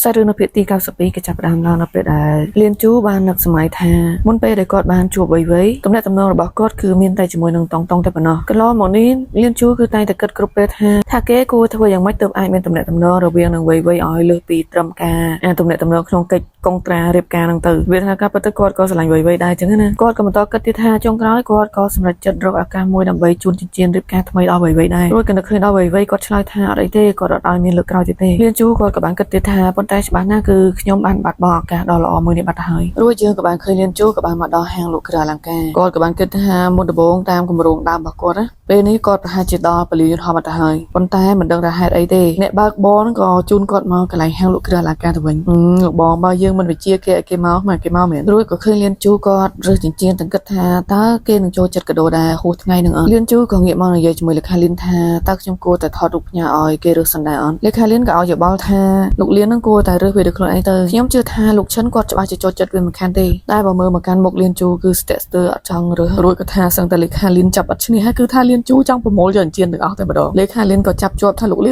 សារឿងនៅភាគទី92គេចាប់ផ្ដើមឡើងនៅពេលដែលលៀនជូបាននឹកសម័យថាមុនពេលដែលគាត់បានជួបវ័យទំនាក់ទំនងរបស់គាត់គឺមានតែជាមួយនឹងតង់តែប៉ុណ្ណោះកន្លងមកនេះលៀនជូគឺតែងតែគិតគ្រប់ពេលថាគេគួរធ្វើយ៉ាងម៉េចទើបអាចមានទំនាក់ទំនងរវាងនឹងវ័យឲ្យលើសពីត្រឹមការទំនាក់ទំនងក្នុងកិច្ចកុងត្រារៀបការហ្នឹងទៅវាថាការពិតទៅគាត់ក៏ស្រឡាញ់វ័យដែរអញ្ចឹងណាគាត់ក៏បន្តគិតទៀតថាចុងក្រោយគាត់ក៏សម្រេចចិត្តរកឱកាសមួយដើម្បីជូនចិញ្ចៀនរៀបការថ្មីដល់វ័យដែររួចក៏នឹកឃើញដល់វ័យគាត់ឆ្លើយថាអត់អីទេគាត់អត់ឲ្យមានលើកក្រោយទៀតទេលៀនជូគាត់ក៏បានគិតទៀតថាប៉ុន្តែច្បាស់ណាស់គឺខ្ញុំបានបាត់បង់ឱកាសដ៏ល្អមួយនេះបាត់ទៅហើយរួចយើងក៏បានឃើញលៀនជូក៏បានមកដល់ហាងលក់គ្រឿងអលង្ការគាត់ក៏បានគិតថាមុនដំបូងតាមគម្រោងដើមរបស់គាត់ណាពេលនេះគាត់ប្រហែលជាដល់ពលិយន្តហោះបាត់ទៅហើយប៉ុន្តែមិនដឹងថាហេតុអីទេអ្នកបើកបរក៏ជូនគាត់មកកន្លែងហាងលក់គ្រឿងអលង្ការទៅវិញលោកបងបើយើងមិនវិជាគេមកមែនរួចក៏ឃើញលៀនជូគាត់រើសចិញ្ចៀនទាំងគិតថាតើគេនឹងចូលចិត្តកាដូដែរហួសថ្ងៃនឹងអត់លៀនជូក៏ងាកមកនិយាយជាមួយលេខាលៀនថាតើខ្ញុំគួរតែថតរូបផ្ញើឲ្យគេរើសសិនដែរអត់លេខាលៀនក៏ឲ្យយោបល់ថាលោកលៀននឹងគួរតែរើសវាដោយខ្លួនឯងទៅខ្ញុំជឿថាលោកឈិនគាត់ច្បាស់ជាចូលចិត្តវាមិនខានទេតែបើមើលមកកាន់មុខលៀនជូគឺស្ទាក់ស្ទើរអត់ចង់រើសរួចក៏ថាសឹងតែលេខាលៀនចាប់អត់ឈ្នះហើយគឺថាលៀនជូចង់ប្រមូលយកចិញ្ចៀនទាំងអស់តែម្ដងលេខាលៀនក៏ចាប់ជាប់ថាលោកល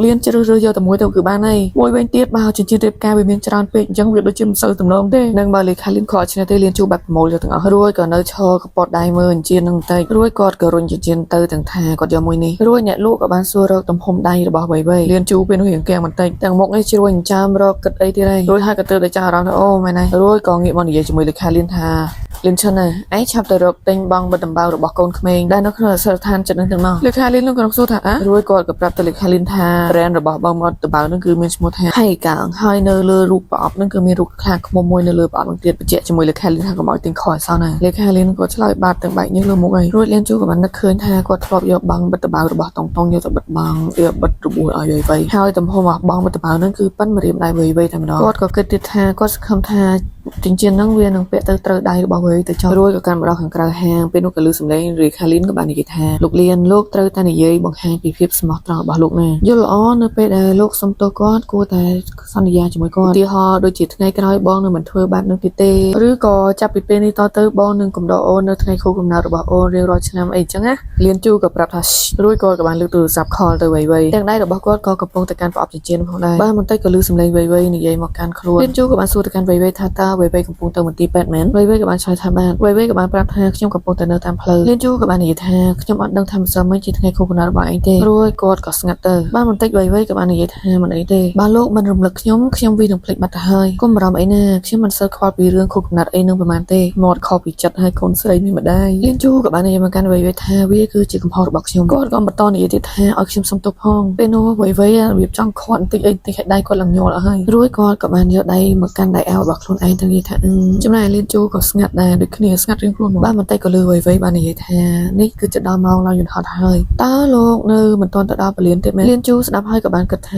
ៀនជ្រើសរើសយកតែមួយទៅគឺបានហើយមួយវិញទៀតបើចិញ្ចៀនរៀបការវាមានច្រើនពេកអញ្ចឹងវាដូចជាមិនសូវទំនងទេនឹងបើលេខាលៀនខកឈ្នះទេលៀនជូបាត់ប្រមូលយកទាំងអស់រួចក៏នៅឈរកពតដៃមើលចិញ្ចៀននឹងតែរួចគាត់ក៏រុញចិញ្ចៀនទៅទាំងថាគាត់យកមួយនេះរួចអ្នកលក់ក៏បានសួររកទំហំដៃរបស់វ័យលៀនជូពេលនោះរៀងកៀងបន្តិចទាំងមុខនេះជ្រួញចាំរកគិតអីទៀតហើយរួចហើយក៏ទើបតែចាប់អារម្មណ៍ថាអូមែនហើយរួចក៏ងាកមកនិយាយជាមួយលេខាលៀនថាលៀនឈិនឯងឆាប់ទៅរកទិញបងបិទដំបៅរបស់កូនក្មេងដែលនៅក្នុងសិលដ្ឋានចិត្តនឹងទាំងនោះលេខាលៀននឹងក៏សួរថារួចគាត់ក៏ប្រាប់ទៅលេខាលៀនថា brand របស់បងបិទដំបៅនឹងគឺមានឈ្មោះថាហៃកាងហើយនៅលើរូបប្រអប់នឹងគឺមានរូបខ្លាឃ្មុំមួយនៅលើប្រអប់នឹងទៀតបញ្ជាក់ជាមួយលេខាលៀនថាកុំឲ្យទិញខុសអសោះណាលេខាលៀនក៏ឆ្លើយបាត់ទាំងបែកញើសលើមុខហើយរួចលៀនជូក៏បាននឹកឃើញថាគាត់ធ្លាប់យកបងបិទដំបៅរបស់តង់យកទៅបិទបងវាបិទរបួសឲ្យវ័យហើយទំហំរបស់បងបិទដំបៅនឹងគឺប៉ិនម្រាមដៃវ័យតែម្ដងគាត់ក៏គិតទៀតថាគាត់សង្ឃឹមថាចិញ្ចៀនហ្នឹងវានឹងពាក់ទៅត្រូវដៃរបស់វ័យទៅចុះរួចក៏កាន់មកដល់ខាងក្រៅហាងពេលនោះក៏ឮសំឡេងរីខាលីនក៏បាននិយាយថាលោកលៀនលោកត្រូវតែនិយាយបង្ហាញពីភាពស្មោះត្រង់របស់លោកណាយល់ល្អនៅពេលដែលលោកសុំទោសគាត់គួរតែសន្យាជាមួយគាត់ឧទាហរណ៍ដូចជាថ្ងៃក្រោយបងនឹងមិនធ្វើបែបនោះទៀតទេឬក៏ចាប់ពីពេលនេះតទៅបងនឹងកំដរអូននៅថ្ងៃខួបកំណើតរបស់អូនរៀងរាល់ឆ្នាំអីចឹងណាលៀនជូក៏ប្រាប់ថារួចគាត់ក៏បានលើកទូរស័ព្ទ call ទៅវ័យទាំងដៃរបស់គាត់ក៏កំពុងតែកាន់ប្រអប់ចិញ្ចៀនផងដែរបានបន្តិចក៏ឮសំឡេងវ័យនិយាយមកកាន់ខ្លួនលៀនជូក៏បានសួរទៅកាន់វ័យថាតើវ័យកំពុងទៅមន្ទីរពេទ្យមែនវ័យក៏បានឆ្លើយថាបានវ័យក៏បានប្រាប់ថាខ្ញុំកំពុងតែនៅតាមផ្លូវលៀនជូក៏បាននិយាយថាខ្ញុំអត់ដឹងថាម្សិលមិញជាថ្ងៃខួបកំណើតរបស់ឯងទេរួចគាត់ក៏ស្ងាត់ទៅបានបន្តិចវ័យក៏បាននិយាយថាមិនអីទេបើលោកមិនរំលឹកខ្ញុំវានឹងភ្លេចបាត់ទៅហើយកុំបារម្ភអីណាខ្ញុំមិនសូវខ្វល់ពីរឿងខួបកំណើតអីនឹងប្រហែលទេមាត់ខុសពីចិត្តហើយកូនស្រីមានម្ដាយលៀនជូក៏បាននិយាយមកកាន់វ័យថាវាគឺជាកំហុសរបស់ខ្ញុំគាត់ក៏បន្តនិយាយទៀតថាឲ្យខ្ញុំសុំទោសផងពេលនោះវ័យរបៀបចង់ខាត់បន្តិចអីបន្តិចឲ្យដៃគាត់ឡើងញ័រអស់ហើយរួចគាត់ក៏បានយកដៃមកកាន់ដៃអោរបស់ខ្លួនឯងទៅនិយាយថាចំណែកលៀនជូក៏ស្ងាត់ដែរដូចគ្នាស្ងាត់រៀងខ្លួនមកបានបន្តិចក៏លឺវ័យបាននិយាយថានេះគឺជាដល់ម៉ោងឡើងយន្តហោះហើយតើលោកនៅមិនទាន់ទៅដល់ពលានទៀតមែនលៀនជូស្ដាប់ហើយក៏បានគិតថ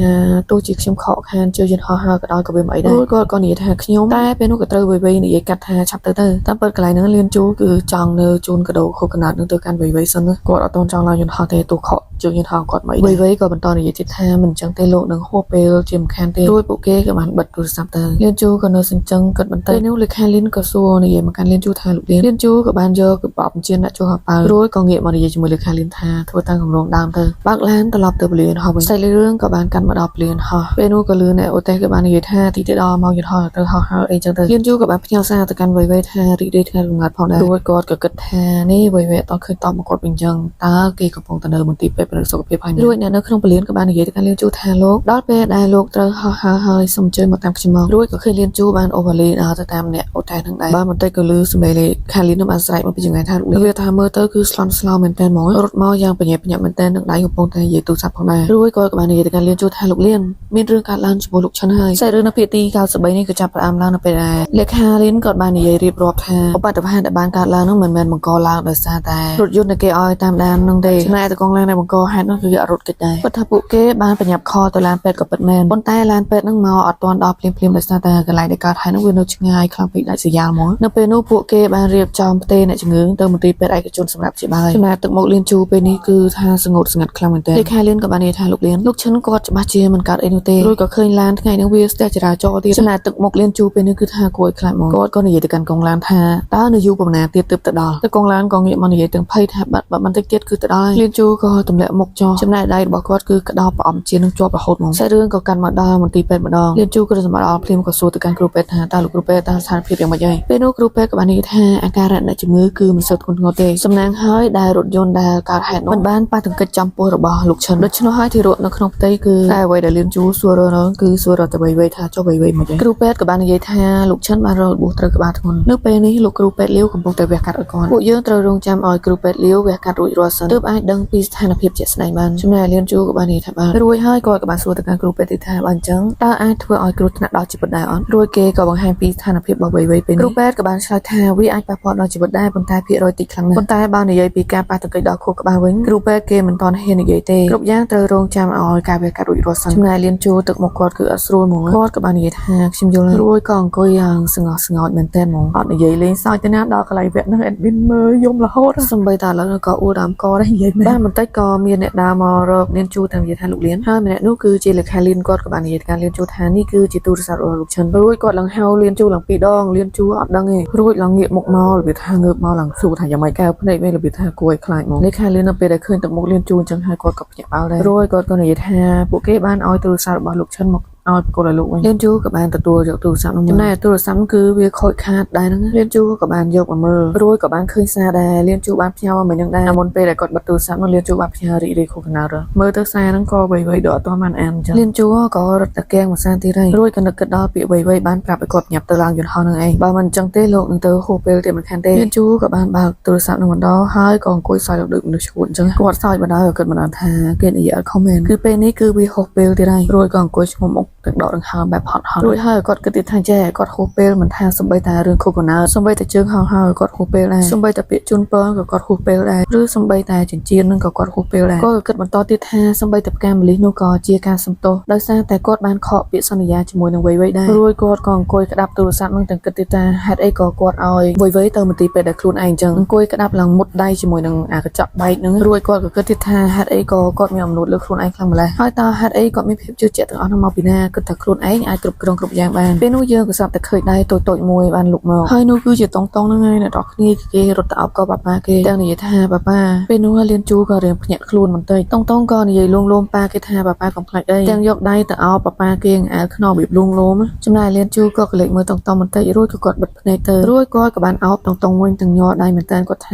ាទោះជាខ្ញុំខកខានជឿយន្តហោះហើយក៏ដោយក៏វាមិនអីដែររួចគាត់ក៏និយាយថាខ្ញុំតែពេលនោះក៏ត្រូវវ័យនិយាយកាត់ថាឆាប់ទៅតាមពិតកន្លែងហ្នឹងលៀនជូគឺចង់នៅជូនកាដូខួបកំណើតនឹងទៅកាន់វ័យសិនគាត់អត់ទាន់ចង់ឡើងយន្តហោះទេទោះខកជើងយន្តហោះគាត់មិនវ័យក៏បន្តនិយាយទៀតថាមិនអញ្ចឹងទេលោកនឹងហួសពេលជាមិនខានទេរួចពួកគេក៏បានបិទទូរស័ព្ទទៅលៀនជូក៏នៅសញ្ជឹងគិតបន្តិចនោះលេខាលៀនក៏សួរនិយាយមកកាន់លៀនជូថាលោកលៀនជូក៏បានយកកបជៀនដាក់ចូលហោប៉ៅរួចក៏ងាកមកនិយាយជាមួយលេខាលៀនថាធ្វើតាមគម្រោងដើមទៅបើកឡានត្រឡប់ទៅពលានហោះវិញស្អែកលើរឿងក៏បានកាន់មកដល់ពលានហោះពេលនោះក៏លឺអ្នកអូតេក៏បាននិយាយថាទីទៅដល់មកយន្តហោះទៅហោះហើយអីចឹងទៅលៀនជូក៏បានផ្ញើសារទៅកាន់វ័យថារីករាយថ្ងៃកំណើតផងដែររួចគាត់ក៏គិតថានេះវ័យអត់ឃើញតបមកគាត់វិញចឹងតើគេកំពុងតែនៅមន្ទីរពេទ្យពិនិត្យសុខភាពហើយរួចអ្នកនៅក្នុងពលានក៏បាននិយាយទៅកាន់លៀនជូថាលោកដល់ពេលដែលលោកត្រូវហោះហើយសូមអញ្ជើញមកតាមខ្ញុំមករួចក៏ឃើញលៀនជូបានអូវ៉ាលីដល់ទៅតាមអ្នកអូតេហ្នឹងដែរបានបន្តិចក៏លឺសំឡេងលេខាលៀននោះបានស្រែកមកពីចង្អែតថាវាថាមើលទៅគឺស្លន់ស្លោមែនតើហ្មងរត់មកយ៉ាងបញ្ញាមែនតើនឹងដៃកំពុងតែនិយាយទូរស័ព្ទផងដែររួចគាត់ក៏បាននិយាយទៅកាន់លៀនជូថាលោកលៀនមានរឿងកើតឡើងជាមួយលោកឈិនហើយខ្សែរឿងនៅភាគទី93នេះក៏ចាប់ផ្ដើមឡើងនៅពេលដែលលេខាលៀនគាត់បាននិយាយរៀបរាប់ថាឧបទ្ទវហេតុដែលបានកើតឡើងនោះមិនមែនបង្កឡើងដោយសារតែរថយន្តដែលគេឲ្យតាមដាននោះទេចំណែកតកងឡានដែលបង្កហេតុនោះគឺអត់រត់គេចដែរគាត់ថាពួកគេបានប្រញាប់ខលទៅឡានពេទ្យក៏ពិតមែនប៉ុន្តែឡានពេទ្យនឹងមកអត់ទាន់ដល់ភ្លាមដោយសារតែកន្លែងដែលកើតហេតុនោះវានៅឆ្ងាយខ្លាំងពេកដាច់ស្រយាលហ្មងនៅពេលនោះពួក ពួកគេបានរៀបចំផ្ទេរអ្នកជំងឺទៅមន្ទីរពេទ្យឯកជនសម្រាប់ព្យាបាលចំណាយទឹកមកលៀនជូពេលនេះគឺថាស្ងួតស្ងាត់ខ្លាំងមែនទែនលេខាលៀនក៏បាននិយាយថាលោកលៀនលោកឈិនគាត់ច្បាស់ជាមិនកើតអីនោះទេរួចក៏ឃើញឡានថ្ងៃនេះវាស្ទះចរាចរណ៍ទៀតចំណាយទឹកមកលៀនជូពេលនេះគឺថាគួរឲ្យខ្លាចហ្មងគាត់ក៏និយាយទៅកាន់កងឡានថាតើនៅយូរប៉ុណ្ណាទៀតទើបទៅដល់តែកងឡានក៏ងាកមកនិយាយទាំងភ័យថាបាត់បន្តិចទៀតគឺទៅដល់លៀនជូក៏ទម្លាក់មុខចោលចំណាយដៃរបស់គាត់គឺក្តោបប្រអប់ជានឹងជាប់រហូតហ្មងសាច់រឿងក៏កាន់មកដល់មន្ទីរពេទ្យម្ដងលៀនជូក៏សម្រាប់អល់ភ្លាមក៏សួរទៅកាន់គ្រូពេទ្យថាតើលោកគ្រូពេទ្យតើស្ថានភាពយ៉ាងម៉េចហើយពេលនោះគ្រូពេទ្យក៏បាននិយាយថាអាការៈអ្នកជំងឺគឺមិនសូវធ្ងន់ធ្ងរទេសំណាងហើយដែលរថយន្តដែលកើតហេតុនោះមិនបានប៉ះទង្គិចចំពោះរបស់លោកឈិនដូច្នោះហើយទីរត់នៅក្នុងផ្ទៃគឺតែអ្វីដែលលៀនជូសួររនោះគឺសួររត់ទៅវៃថាចុះវៃមកគ្រូពេទ្យក៏បាននិយាយថាលោកឈិនបានរងរបួសត្រូវក្បាលធ្ងន់នៅពេលនេះលោកគ្រូពេទ្យលាវកំពុងតែវះកាត់ឲ្យគាត់ពួកយើងត្រូវរងចាំឲ្យគ្រូពេទ្យលាវវះកាត់រួចរាល់សិនទើបអាចដឹងពីស្ថានភាពជាក់ស្ដែងបានចំណែកលៀនជូក៏បាននិយាយថាបានរួចហើយគាត់ក៏បានសួរទៅកាន់គ្រូពេទ្យថាបើអញ្ចឹងតើអាចធ្វើឲ្យគ្រោះថ្នាក់ដល់ជីវិតដែរអត់រួចគេក៏បង្ហាញពីស្ថានភាពរបស់វៃពេលនេះគ្រូពេទ្យក៏បានឆ្លើយថាវាអាចប៉ះពាល់ដល់ជីវិតដែរប៉ុន្តែភាគរយតិចខ្លាំងណាស់ប៉ុន្តែបើនិយាយពីការប៉ះទង្គិចដល់ខួរក្បាលវិញគ្រូពេទ្យគេមិនទាន់ហ៊ាននិយាយទេគ្រប់យ៉ាងត្រូវរងចាំឲ្យការវះកាត់រួចរាល់សិនចំណែកលៀនជូទឹកមុខគាត់គឺអត់ស្រួលហ្មងគាត់ក៏បាននិយាយថាខ្ញុំយល់រួចក៏អង្គុយយ៉ាងស្ងោះស្ងោចមែនទែនហ្មងអត់និយាយលេងសើចទេណាដល់កន្លែងវគ្គហ្នឹងអេដមីនមើលយំរហូតសំបីតែឥឡូវក៏អួតដើមកដែរនិយាយមែនបានបន្តិចក៏មានអ្នកដើរមករកលៀនជូតាមនិយាយថាលោកលៀនហើយម្នាក់នោះគឺជាលេខាលៀនគាត់ក៏បាននិយាយការលៀនជូថានេះគឺជាទូរស័ព្ទរបស់លោកឈិនរួចគាត់ឡើងហៅលៀនជូឡើងពីរដងលៀនជូអត់ដឹងទេរួចឡើងងាកមុខមករបៀបថាងើបមកឡើងសួរថាយ៉ាងម៉េចកែវភ្នែកវិញរបៀបថាគួរឲ្យខ្លាចមកលេខាលៀននៅពេលដែលឃើញទឹកមុខលៀនជូអញ្ចឹងហើយគាត់ក៏ភ្ញាក់ផ្អើលដែររួចគាត់ក៏និយាយថាពួកគេបានឲ្យទូរស័ព្ទរបស់លោកឈិនមកឲ្យប្រកល់ឲ្យលោកវិញលៀនជូក៏បានទទួលយកទូរស័ព្ទនោះចំណែកទូរស័ព្ទគឺវាខូចខាតដែរហ្នឹងលៀនជូក៏បានយកមកមើលរួចក៏បានឃើញសារដែលលៀនជូបានផ្ញើមកនឹងដែរមុនពេលដែលគាត់បិទទូរស័ព្ទនោះលៀនជូបានផ្ញើរីករាយខុសកណោតមើលទៅសារហ្នឹងក៏វៃៗដល់អត់ទាន់បានអានអញ្ចឹងលៀនជូក៏រត់តែកៀងមួយសារទៀតហើយរួចក៏នឹកគិតដល់ពាក្យវៃៗបានប្រាប់ឲ្យគាត់ញាប់ទៅឡើងយន្តហោះនឹងឯងបើមិនអញ្ចឹងទេលោកនឹងទៅហួសពេលទៀតមិនខានទេលៀនជូក៏បានបើកទូរស័ព្ទនឹងម្ដងហើយក៏អង្គុយសើចដូចមនុស្សឈួតអញ្ចឹងគាត់សើចបណ្ដោយក៏គិតមិនដល់ថាគេនិយាយអត់ខុសមែនគឺពេលនេះគឺវាហួសពេលទៀតហើយរួចក៏អង្គុយឈ្ងុំមុខទឹកដកដង្ហើមបែបហត់រួចហើយគាត់គិតទៀតថាចេះគាត់ហួសពេលមិនថាសំបីតែរឿងខុសកណើតសំបីតែជើងហោហើយគាត់ហួសពេលដែរសំបីតែពាក្យជូនពរក៏គាត់ហួសពេលដែរឬសំបីតែចិញ្ចៀននឹងក៏គាត់ហួសពេលដែរគាត់ក៏គិតបន្តទៀតថាសំបីតែផ្កាម្លិះនោះក៏ជាការសំទោសដោយសារតែគាត់បានខកពាក្យសន្យាជាមួយនឹងវៃដែររួចគាត់ក៏អង្គុយក្តាប់ទូរស័ព្ទនឹងទាំងគិតទៀតថាហេតុអីក៏គាត់ឲ្យវៃទៅមន្ទីរពេទ្យដែលខ្លួនឯងអញ្ចឹងអង្គុយក្តាប់ឡើងមុតដៃជាមួយនឹងអាកញ្ចក់បែកនឹងរួចគាត់ក៏គិតទៀតថាហេតុអីក៏គាត់មានអំណួតលើខ្លួនឯងខ្លាំងម្ល៉េះហើយតើហេតុអីគាត់មានភាពជឿជាក់ទាំងអស់នោះមកពីណាគិតថាខ្លួនឯងអាចគ្រប់គ្រងគ្រប់យ៉ាងបានពេលនោះយើងក៏ស្រាប់តែឃើញដៃតូចៗមួយបានលុកមកហើយនោះគឺជាតុងហ្នឹងហើយអ្នកនរគ្នាគេរត់ទៅអោបក៏ប៉ាប៉ាគេទាំងនិយាយថាប៉ាប៉ាពេលនោះលៀនជូក៏រៀងភ្ញាក់ខ្លួនបន្តិចតុងក៏និយាយលួងលោមប៉ាគេថាប៉ាប៉ាកំផ្លាច់អីទាំងយកដៃទៅអោបប៉ាប៉ាគេអាវខ្នងរបៀបលួងលោមចំណែកលៀនជូក៏ក្លែកមើលតុងបន្តិចរួចក៏គាត់បិទភ្នែកទៅរួចគាត់ក៏បានអោបតុងវិញទាំងញ័រដៃមែនតើគាត់ថ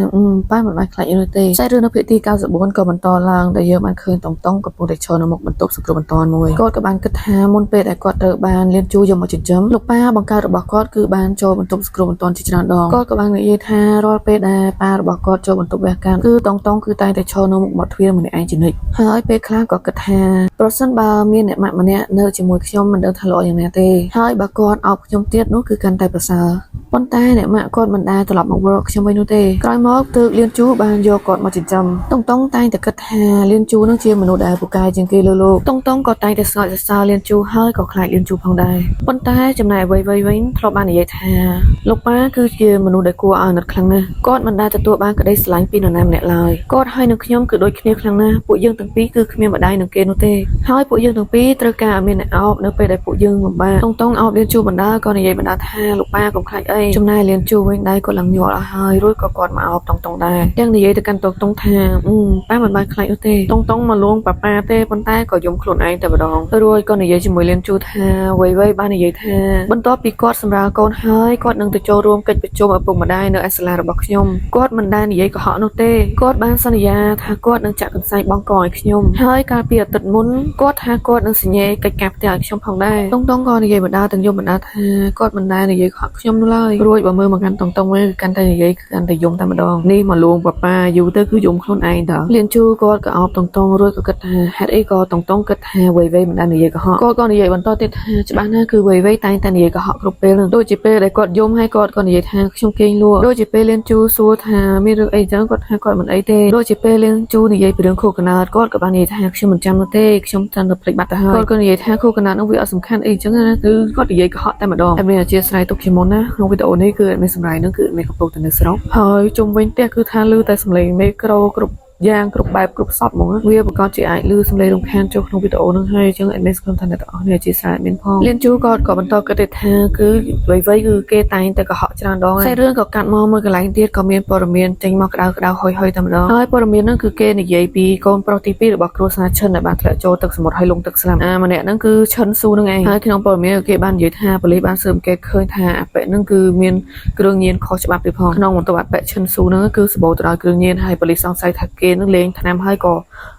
ាប៉ាមិនបានខ្លាចអីនោះទេខ្សែរឿងនៅភាគទី94ក៏បន្តឡើងដែលយើងបានឃើញតុងកំពុងតែឈរនៅមុខបន្ទប់សង្គ្រោះបន្ទាន់មួយគាត់ក៏បានគិតថាមុនពេលដែលគាត់ត្រូវបានលៀនជូយកមកចិញ្ចឹមលោកប៉ាបង្កើតរបស់គាត់គឺបានចូលបន្ទប់សង្គ្រោះបន្ទាន់ជាច្រើនដងគាត់ក៏បាននិយាយថារាល់ពេលដែលប៉ារបស់គាត់ចូលបន្ទប់វះកាត់គឺតុងគឺតែងតែឈរនៅមុខមាត់ទ្វារម្នាក់ឯងជានិច្ចហើយពេលខ្លះក៏គិតថាប្រសិនបើមានអ្នកម៉ាក់ម្នាក់នៅជាមួយខ្ញុំមិនដឹងថាល្អយ៉ាងណាទេហើយបើគាត់អោបខ្ញុំទៀតនោះគឺកាន់តែប្រសើរប៉ុន្តែអ្នកម៉ាក់គាត់មិនដែលត្រឡប់មករកខ្ញុំវិញនោះទេក្រោយមកទើបលៀនជូបានយកគាត់មកចិញ្ចឹមតុងតែងតែគិតថាលៀនជូនឹងជាមនុស្សដែលពូកែជាងគេលើលោកតុងក៏តែងតែស្ងើចសរសើរលៀនជូហើយក៏ខ្លាចលៀនជូផងដែរប៉ុន្តែចំណែកអ្វីវិញធ្លាប់បាននិយាយថាលោកប៉ាគឺជាមនុស្សដែលគួរឲ្យអាណិតខ្លាំងណាស់គាត់មិនដែលទទួលបានក្តីស្រឡាញ់ពីនរណាម្នាក់ឡើយគាត់ហើយនឹងខ្ញុំគឺដូចគ្នាខ្លាំងណាស់ពួកយើងទាំងពីរគឺគ្មានម្ដាយនឹងគេនោះទេហើយពួកយើងទាំងពីរត្រូវការឲ្យមានអ្នកអោបនៅពេលដែលពួកយើងលំបាកតុងអោបលៀនជូបណ្ដាក៏និយាយបណ្ដាថាលោកប៉ាកុំខ្លាចអីចំណែកលៀនជូវិញដៃគាត់ឡើងញាល់អស់ហើយរួចក៏គាត់មកអោបតុងដែរទាំងនិយាយទៅកាន់តុងថាប៉ាមិនបានខ្លាចនោះទេតុងមកលួងប៉ាទេប៉ុន្តែក៏យំខ្លួនឯងតែម្ដងរួចក៏និយាយជាមួយលៀនជូថាវៃបាននិយាយថាបន្ទាប់ពីគាត់សម្រាលកូនហើយគាត់នឹងទៅចូលរួមកិច្ចប្រជុំឪពុកម្ដាយនៅឯសាលារបស់ខ្ញុំគាត់មិនដែលនិយាយកុហកនោះទេគាត់បានសន្យាថាគាត់នឹងចាក់កន្សែងបង់កឲ្យខ្ញុំហើយកាលពីអាទិត្យមុនគាត់ថាគាត់នឹងសញ្ញេកិច្ចការផ្ទះឲ្យខ្ញុំផងដែរតុងក៏និយាយបណ្ដាទាំងយំបណ្ដាថាគាត់មិនដែលនិយាយកុហកខ្ញុំនោះឡើយរួចបើមើលមកកាន់តុងវិញគឺកាន់តែនិយាយកាន់តែយំតែម្ដងនេះមកលួងប៉ាយូរទៅគឺយំខ្លួនឯងតើលៀនជូគាត់ក៏អោបតុងរួចក៏គិតថាហេតុអីក៏តុងគិតថាវៃមិនដែលនិយាយកុហកគាត់ក៏និយាយបន្តទៀតថាច្បាស់ណាស់គឺវៃតែងតែនិយាយកុហកគ្រប់ពេលនឹងដូចជាពេលដែលគាត់យំហើយគាត់ក៏និយាយថាខ្ញុំគេងលក់ដូចជាពេលលៀនជូសួរថាមានរឿងអីចឹងគាត់ថាគាត់មិនអីទេដូចជាពេលលៀនជូនិយាយពីរឿងខួរកណើតគាត់ក៏បាននិយាយថាខ្ញុំមិនចាំនោះទេខ្ញុំចង់ទៅភ្លេចបាត់ទៅហើយគាត់ក៏និយាយថាខួរកណើតនោះវាអត់សំខាន់អីចឹងណាគឺគាត់និយាយកុហកតែម្ដងតែមានអធិស្ឋានទុកជាមុនណាក្នុងវីដេអូ ดีโอនេះគឺមានសម្រាប់នឹងគឺមានកំពុងតែនៅស្រុកហើយជុំវិញផ្ទះគឺថាលឺតែសម្លេងមេក្រូគ្រប់យ៉ាងគ្រប់បែបគ្រប់សពហ្មងវាប្រកាសជាអាចលឺសម្លេងរំខានចូលក្នុងវីដេអូនឹងហើយអញ្ចឹងអេដមីនសង្ឃឹមថាអ្នកទាំងអស់គ្នាជាស្រ័យមានផងលៀនជូក៏បន្តគិតទៅថាគឺវ័យគឺគេតែងតែកុហកច្រើនដងហើយរឿងក៏កាត់មកមួយកន្លែងទៀតក៏មានព័ត៌មានចេញមកក្តៅហុយតែម្ដងហើយព័ត៌មានហ្នឹងគឺគេនិយាយពីកូនប្រុសទី2របស់គ្រួសារឈិនដែលបានធ្លាក់ចូលទឹកសមុទ្រហើយលង់ទឹកស្លាប់ម្នាក់ហ្នឹងគឺឈិនស៊ូហ្នឹងឯងហើយក្នុងព័ត៌មានគេបាននិយាយថាប៉ូលីសបានស៊ើបអង្កេតឃើញថាអប៉ិហ្នឹងគឺមានគ្រឿងញៀនខុសច្បាប់ទៀតផងក្នុងបន្ទប់អប៉ិឈិនស៊ូហ្នឹងគឺសម្បូរទៅដោយគ្រឿងញៀនហើយប៉ូលីសសង្ស័យថាគេនឹងលេងថ្នាំហើយក៏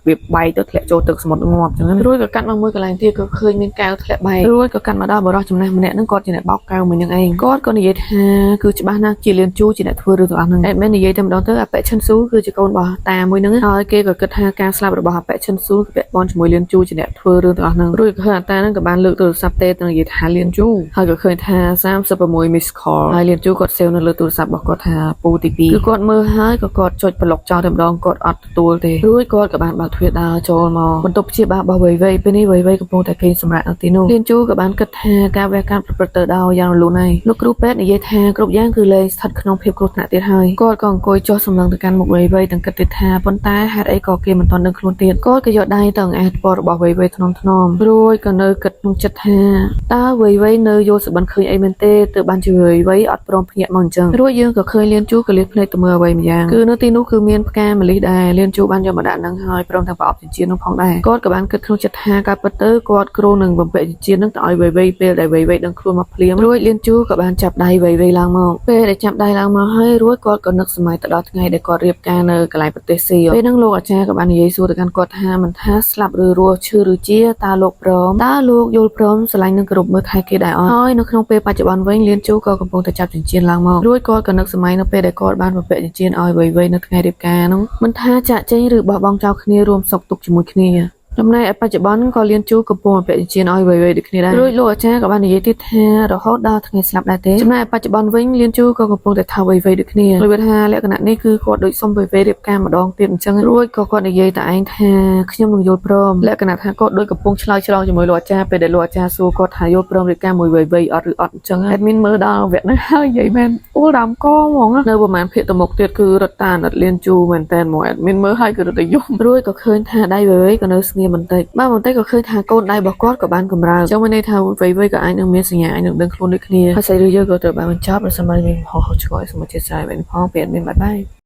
វាបែកទៅធ្លាក់ចូលទឹកសមុទ្រងាប់អញ្ចឹងរួចក៏កាត់មកមួយកន្លែងទៀតក៏ឃើញមានកែវធ្លាក់បែករួចក៏កាត់មកដល់បរិសុទ្ធចំណេះម្នាក់ហ្នឹងគាត់ជាអ្នកបោកកែវមួយនឹងឯងគាត់ក៏និយាយថាគឺច្បាស់ណាស់ជាលៀនជូជាអ្នកធ្វើរឿងទាំងអស់ហ្នឹងអេមែននិយាយតែម្ដងទៅអប៉ិឈិនស៊ូគឺជាកូនរបស់តាមួយហ្នឹងហើយគេក៏គិតថាការស្លាប់របស់អប៉ិឈិនស៊ូគឺពាក់ព័ន្ធជាមួយលៀនជូជាអ្នកធ្វើរឿងទាំងអស់ហ្នឹងរួចក៏ឃើញអាតាហ្នឹងក៏បានលើកទូរស័ព្ទទេទៅនិយាយថាលៀនជូហើយក៏ឃើញថា36 miss call ហើយលៀនជូគាត់សេវនៅលើទូរស័ព្ទរបស់គាត់ថាពូទី2គឺគាត់មើលហើយក៏គាត់ចុចប្លុកចោលតែម្ដងគាត់អត់ទទួលទេរួចគាត់ក៏បានបើកទ្វារដើរចូលមកបន្ទប់ព្យាបាលរបស់វៃពេលនេះវៃកំពុងតែគេងសម្រាប់នៅទីនោះលៀនជូក៏បានគិតថាការវះកាត់ប្រព្រឹត្តទៅដោយយ៉ាងរលូនហើយលោកគ្រូពេទ្យនិយាយថាគ្រប់យ៉ាងគឺលែងស្ថិតក្នុងភាពគ្រោះថ្នាក់ទៀតហើយគាត់ក៏អង្គុយចុះសម្លឹងទៅកាន់មុខវៃទាំងគិតទៀតថាប៉ុន្តែហេតុអីក៏គេមិនទាន់ដឹងខ្លួនទៀតគាត់ក៏យកដៃទៅអង្អែលពណ៌របស់វៃថ្នមរួចក៏នៅគិតក្នុងចិត្តថាតើវៃនៅយល់សប្បន្នឃើញអីមែនទេទើបបានជាវៃអត់ព្រមភ្ញាក់មកអញ្ចឹងរួចយើងក៏ឃើញលៀនជូក៏លាតភ្នែកទៅមើលអ្វីម្យ៉ាងគឺនៅទីនោះគឺមានផ្កាម្លិះដែលលៀនជូបានយកមកដាក់នឹងហើយព្រមទាំងប្រអប់ចិញ្ចៀននោះផងដែរគាត់ក៏បានគិតក្នុងចិត្តថាការពិតទៅគាត់គ្រោងនឹងបំពាក់ចិញ្ចៀននឹងទៅឲ្យវៃពេលដែលវៃដឹងខ្លួនមកភ្លាមរួចលៀនជូក៏បានចាប់ដៃវៃឡើងមកពេលដែលចាប់ដៃឡើងមកហើយរួចគាត់ក៏នឹកសម័យទៅដល់ថ្ងៃដែលគាត់រៀបការនៅកន្លែងប្រទេសស៊ីពេលហ្នឹងលោកអាចារ្យក៏បាននិយាយសួរទៅកាន់គាត់ថាមិនថាស្លាប់ឬរស់ឈឺឬជាតើលោកព្រមតើលោកយល់ព្រមស្រឡាញ់នឹងគោរពមើលថែគេដែរអត់ហើយនៅក្នុងពេលបច្ចុប្បន្នវិញលៀនជូក៏កំពុងតែចាប់ចិញ្ចៀនឡើងមករួចគាត់ក៏នឹកសម័យនៅពេលដែលគាត់បានបំពាក់ចិញ្ចៀនឲ្យវៃនៅថ្ងៃរៀបការនោះមិនថាចាក់ចេញឬបោះបង់ចោលគ្នារួមសុខទុក្ខជាមួយគ្នាចំណែកបច្ចុប្បន្នក៏លៀនជូកំពុងបំពាក់ចិញ្ចៀនឲ្យវៃដូចគ្នាដែររួចលោកអាចារ្យក៏បាននិយាយទៀតថារហូតដល់ថ្ងៃស្លាប់ដែរទេចំណែកបច្ចុប្បន្នវិញលៀនជូក៏កំពុងតែថាវៃដូចគ្នាលោកថាលក្ខណៈនេះគឺគាត់ដូចសុំវៃរៀបការម្ដងទៀតអញ្ចឹងរួចក៏គាត់និយាយតែឯងថាខ្ញុំនឹងយល់ព្រមលក្ខណៈថាគាត់ដូចកំពុងឆ្លើយឆ្លងជាមួយលោកអាចារ្យពេលដែលលោកអាចារ្យសួរគាត់ថាយល់ព្រមរៀបការមួយវៃអត់ឬអត់អញ្ចឹងអេដមីនមើលដល់វគ្គហ្នឹងហើយនិយាយមែនអូរ៉ាំកហ្មងនៅប្រហែលភាគទៅមុខទៀតគឺរត់តាអត់លៀនជូមែនតែនមកអេដមីនមើលហើយគឺរត់តែយំរួចក៏ឃើញថាដៃវៃក៏នៅស្ងៀមបន្តិចបន្តិចក៏ឃើញថាកូនដៃរបស់គាត់ក៏បានកម្រើកចឹងមានន័យថាវៃក៏អាចនឹងមានសញ្ញាអាចនឹងដឹងខ្លួនដូចគ្នាហើយសាច់រឿងយើងក៏ត្រូវបានបញ្ចប់ដោយសារមានហោះឆ្កយសមាជិកស្រាយវិញផងពីអត់មានបាយ